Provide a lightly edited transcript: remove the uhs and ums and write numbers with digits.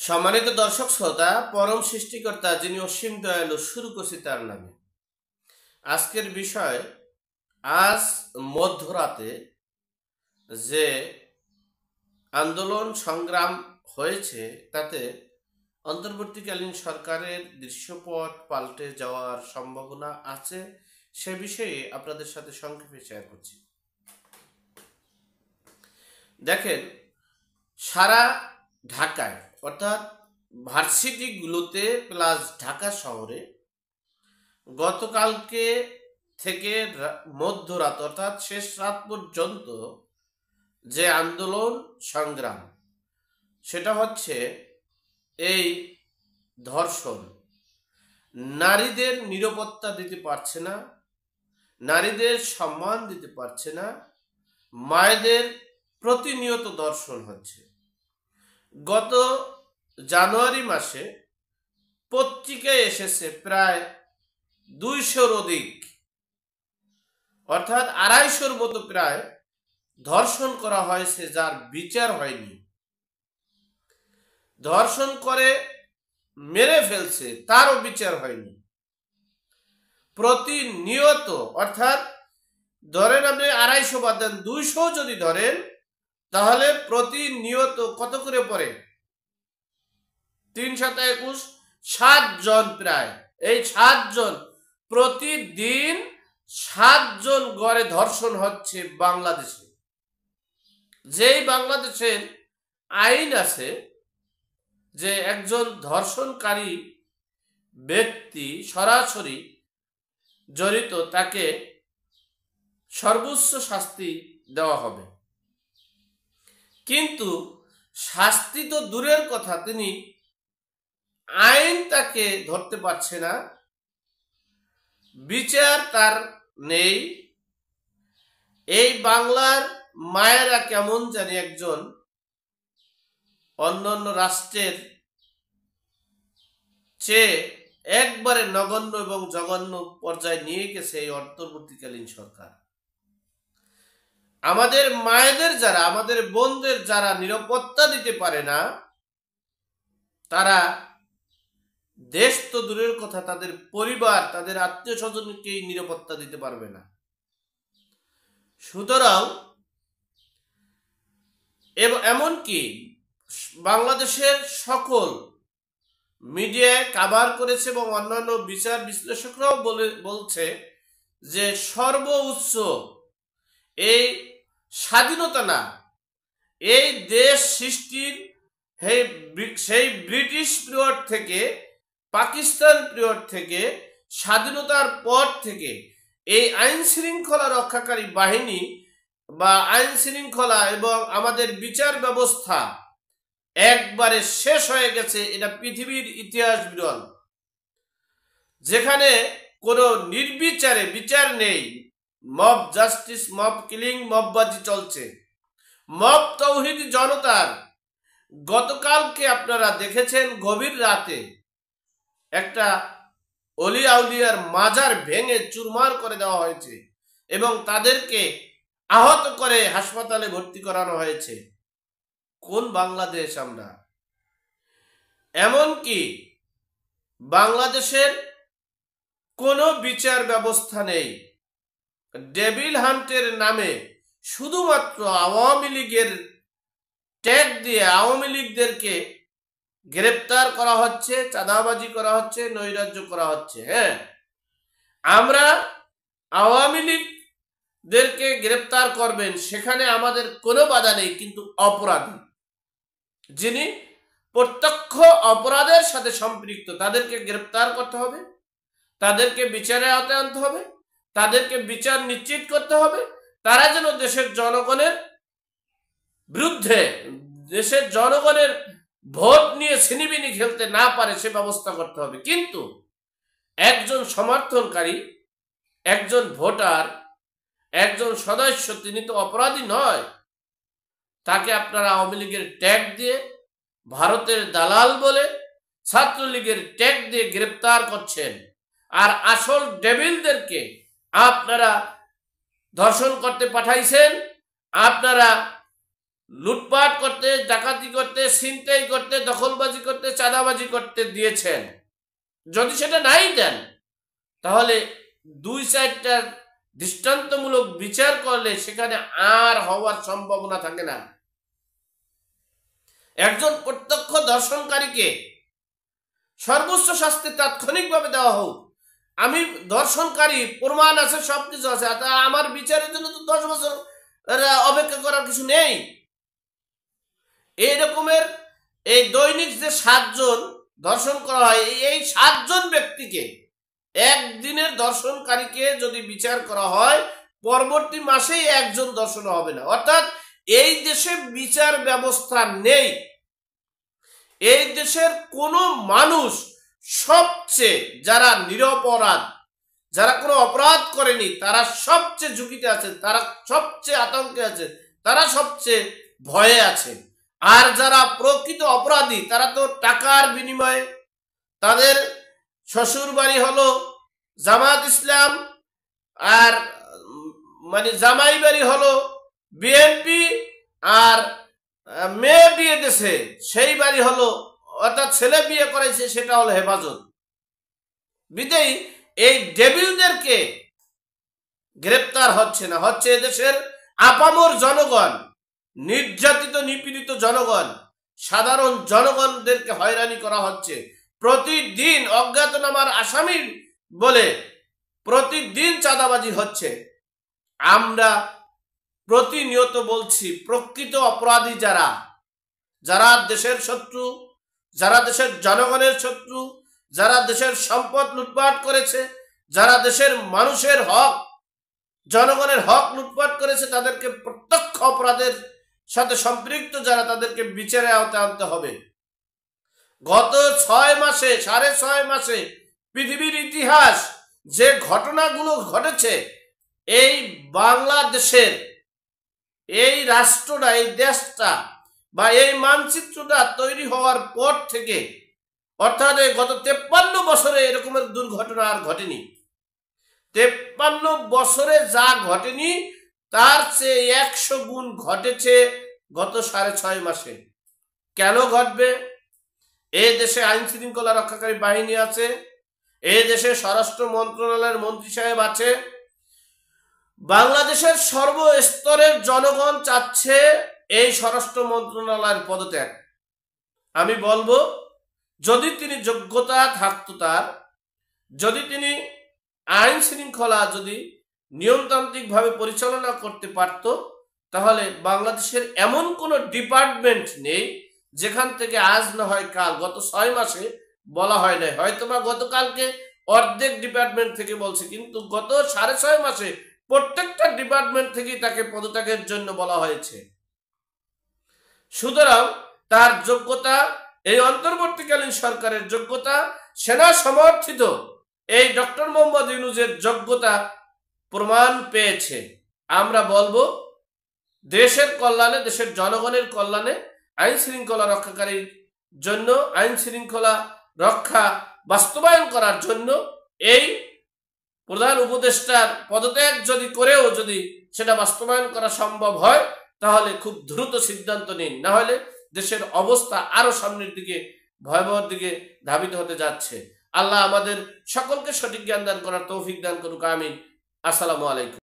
সম্মানিত দর্শক শ্রোতা, পরম সৃষ্টিকর্তা যিনি অসীম দয়ালু, শুরু করছি তার নামে। আজকের বিষয়, আজ মধ্যরাতে যে আন্দোলন সংগ্রাম হয়েছে তাতে অন্তর্বর্তীকালীন সরকারের দৃশ্যপট পাল্টে যাওয়ার সম্ভাবনা আছে। সে বিষয়ে আপনাদের সাথে সংক্ষেপে শেয়ার করছি। দেখেন, সারা ঢাকায় অর্থাৎ ভার্সিটিগুলোতে প্লাস ঢাকা শহরে গতকালকে থেকে মধ্যরাত অর্থাৎ শেষ রাত পর্যন্ত যে আন্দোলন সংগ্রাম, সেটা হচ্ছে এই ধর্ষণ। নারীদের নিরাপত্তা দিতে পারছে না, নারীদের সম্মান দিতে পারছে না, মায়েদের প্রতিনিয়ত ধর্ষণ হচ্ছে। গত জানুয়ারি মাসে পত্রিকায় এসেছে প্রায় 200-র অধিক, অর্থাৎ 250-র মতো প্রায় ধর্ষণ করা হয়েছে, যার বিচার হয়নি। ধর্ষণ করে মেরে ফেলছে, তারও বিচার হয়নি। প্রতিনিয়ত, অর্থাৎ ধরেন আপনি 250 বাদ দেন, 200 যদি ধরেন তাহলে প্রতিনিয়ত কত করে পড়ে? 3×7=21, 7 জন প্রায়। এই 7 জন প্রতিদিন 7 জন গড়ে ধর্ষণ হচ্ছে বাংলাদেশে। যেই বাংলাদেশের আইন আছে যে একজন ধর্ষণকারী ব্যক্তি সরাসরি জড়িত, তাকে সর্বোচ্চ শাস্তি দেওয়া হবে। কিন্তু শাস্তি তো দূরের কথা, তিনি আইন তাকে ধরতে পারছে না, বিচার তার নেই। এই বাংলার মায়েরা কেমন জানি একজন অন্যান্য রাষ্ট্রের চেয়ে একবারে নগণ্য এবং জঘন্য পর্যায়ে নিয়ে গেছে এই অন্তর্বর্তীকালীন সরকার। আমাদের মায়েদের যারা, আমাদের বোনদের যারা নিরাপত্তা দিতে পারে না, তারা দেশ তো দূরের কথা, তাদের পরিবার, তাদের আত্মীয় স্বজনকেই নিরাপত্তা দিতে পারবে না। সুতরাং এমনকি বাংলাদেশের সকল মিডিয়ায় কাভার করেছে এবং অন্যান্য বিচার বিশ্লেষকরাও বলছে যে সর্বোচ্চ এই স্বাধীনতা না, এই দেশ সৃষ্টির সেই ব্রিটিশ পিরিয়ড থেকে, পাকিস্তান পিরিয়ড থেকে, স্বাধীনতার পর থেকে এই আইন শৃঙ্খলা রক্ষাকারী বাহিনী বা আইন শৃঙ্খলা এবং আমাদের বিচার ব্যবস্থা একবারে শেষ হয়ে গেছে। এটা পৃথিবীর ইতিহাস বিরল, যেখানে কোনো নির্বিচারে বিচার নেই। মব জাস্টিস, মব কিলিং, মববাজি চলছে, মব তৌহিদি জনতার। গতকালকে আপনারা দেখেছেন গভীর রাতে একটা অলি আউলিয়ার মাজার ভেঙে চুরমার করে দেওয়া হয়েছে এবং তাদেরকে আহত করে হাসপাতালে ভর্তি করানো হয়েছে। কোন বাংলাদেশ আমরা? এমনকি বাংলাদেশের কোনো বিচার ব্যবস্থা নেই। ডেভিল হান্টের নামে শুধুমাত্র আওয়ামী লীগের ট্যাগ দিয়ে আওয়ামী লীগদেরকে গ্রেপ্তার করা হচ্ছে, চাঁদাবাজি করা হচ্ছে, নৈরাজ্য করা হচ্ছে। হ্যাঁ, আমরা আওয়ামী লীগদেরকে গ্রেপ্তার করবেন, সেখানে আমাদের কোনো বাধা নেই, কিন্তু অপরাধী যিনি প্রত্যক্ষ অপরাধের সাথে সম্পৃক্ত, তাদেরকে গ্রেপ্তার করতে হবে, তাদেরকে বিচারের আওতায় আনতে হবে, তাদেরকে বিচার নিশ্চিত করতে হবে। তারা যেন দেশের জনগণের বিরুদ্ধে, দেশের জনগণের ভোট নিয়ে ছিনিবিনি খেলতে না পারে, সে ব্যবস্থা করতে হবে। কিন্তু একজন সমর্থনকারী, একজন ভোটার, একজন সদস্য, তিনি তো অপরাধী নয়। তাকে আপনারা আওয়ামী লীগের ট্যাগ দিয়ে, ভারতের দালাল বলে, ছাত্রলীগের ট্যাগ দিয়ে গ্রেপ্তার করছেন। আর আসল ডেভিলদেরকে আপনারা ধর্ষণ করতে পাঠাইছেন, আপনারা লুটপাট করতে, ডাকাতি করতে, ছিনতাই করতে, দখলবাজি করতে, চাঁদাবাজি করতে দিয়েছেন। যদি সেটা নাই দেন, তাহলে 2-4টা দৃষ্টান্তমূলক বিচার করলে সেখানে আর হওয়ার সম্ভাবনা থাকে না। একজন প্রত্যক্ষ দর্শনকারীকে সর্বোচ্চ শাস্তি তাৎক্ষণিকভাবে দেওয়া হোক। আমি দর্শনকারী, প্রমাণ আছে, সবকিছু আছে, আমার বিচারের জন্য তো 10 বছর অপেক্ষা করার কিছু নেই। এই রকমের এই দৈনিক যে 7 জন দর্শন করা হয়, এই 7 জন ব্যক্তিকে, একদিনের দর্শনকারীকে যদি বিচার করা হয়, পরবর্তী মাসেই একজন দর্শন হবে না। অর্থাৎ এই দেশে বিচার ব্যবস্থা নেই। এই দেশের কোন মানুষ, সবচেয়ে যারা নিরপরাধ, যারা কোনো অপরাধ করেনি, তারা সবচেয়ে ঝুঁকিতে আছে, তারা সবচেয়ে আতঙ্কে আছে, তারা সবচেয়ে ভয়ে আছে। আর যারা প্রকৃত অপরাধী, তারা তো টাকার বিনিময়ে, তাদের শ্বশুর বাড়ি হলো জামাত ইসলাম, আর মানে জামাই বাড়ি হলো বিএনপি, আর মেয়ে বিয়ে দেশে সেই বাড়ি হলো, অর্থাৎ ছেলে বিয়ে করেছে সেটা হলো হেফাজত। বিদেয়ী এই ডেভিলদেরকে গ্রেপ্তার হচ্ছে না, হচ্ছে এদেশের আপামর জনগণ, নির্যাতিত নিপীড়িত জনগণ, সাধারণ জনগণদেরকে হয়রানি করা হচ্ছে। প্রতিদিন অজ্ঞাতনামার আসামি বলে প্রতিদিন চাঁদাবাজি হচ্ছে। আমরা প্রতিনিয়ত বলছি, প্রকৃত অপরাধী যারা, যারা দেশের শত্রু, যারা দেশের জনগণের শত্রু, যারা দেশের সম্পদ লুটপাট করেছে, যারা দেশের মানুষের হক, জনগণের হক লুটপাট করেছে, তাদেরকে প্রত্যক্ষ অপরাধের সাথে সম্পৃক্ত যারা, তাদেরকে বিচারে আওতায় আনতে হবে। গত 6 মাসে, 6.5 মাসে পৃথিবীর ইতিহাস যে ঘটনাগুলো ঘটেছে, এই বাংলাদেশের এই রাষ্ট্রটা, এই দেশটা বা এই মানচিত্রটা তৈরি হওয়ার পর থেকে, অর্থাৎ গত 53 বছরে এরকমের দুর্ঘটনা আর ঘটেনি। 53 বছরে যা ঘটেনি তার চেয়ে 100 গুণ ঘটেছে গত 6.5 মাসে। কেন ঘটবে? এই দেশে আইন শৃঙ্খলা রক্ষাকারী বাহিনী আছে, এই দেশে স্বরাষ্ট্র মন্ত্রণালয়ের মন্ত্রী সাহেব আছে। বাংলাদেশের সর্বস্তরের জনগণ চাচ্ছে এই স্বরাষ্ট্র মন্ত্রণালয়ের পদত্যাগ। আমি বলবো, যদি তিনি যোগ্যতা থাকতো তার, যদি তিনি আইন শৃঙ্খলা যদি নিয়মতান্ত্রিকভাবে পরিচালনা করতে পারত, তাহলে বাংলাদেশের এমন কোনো ডিপার্টমেন্ট নেই যেখান থেকে আজ না হয় কাল, গত 6 মাসে বলা হয় নাই, হয়তোবা গতকালকে অর্ধেক ডিপার্টমেন্ট থেকে বলছে, কিন্তু গত 6.5 মাসে প্রত্যেকটা ডিপার্টমেন্ট থেকেই তাকে পদত্যাগের জন্য বলা হয়েছে। সুতরাং তার যোগ্যতা, এই অন্তর্বর্তীকালীন সরকারের যোগ্যতা, সেনা সমর্থিত এই ডক্টর মোহাম্মদ ইউনূসের যোগ্যতা প্রমাণ পেয়েছে। আমরা বলবো, দেশের কল্যাণে, দেশের জনগণের কল্যাণে, আইন শৃঙ্খলা রক্ষাকারীর জন্য, আইন শৃঙ্খলা রক্ষা বাস্তবায়ন করার জন্য এই প্রধান উপদেষ্টার পদত্যাগ যদি করেও যদি সেটা বাস্তবায়ন করা সম্ভব হয়, তাহলে খুব দ্রুত সিদ্ধান্ত নিন, না হলে দেশের অবস্থা আরো সামনের দিকে, ভয়াবহ দিকে ধাবিত হতে যাচ্ছে। আল্লাহ আমাদের সকলকে সঠিক জ্ঞান দান করার তৌফিক দান করুক, আমিন। আসসালামু আলাইকুম।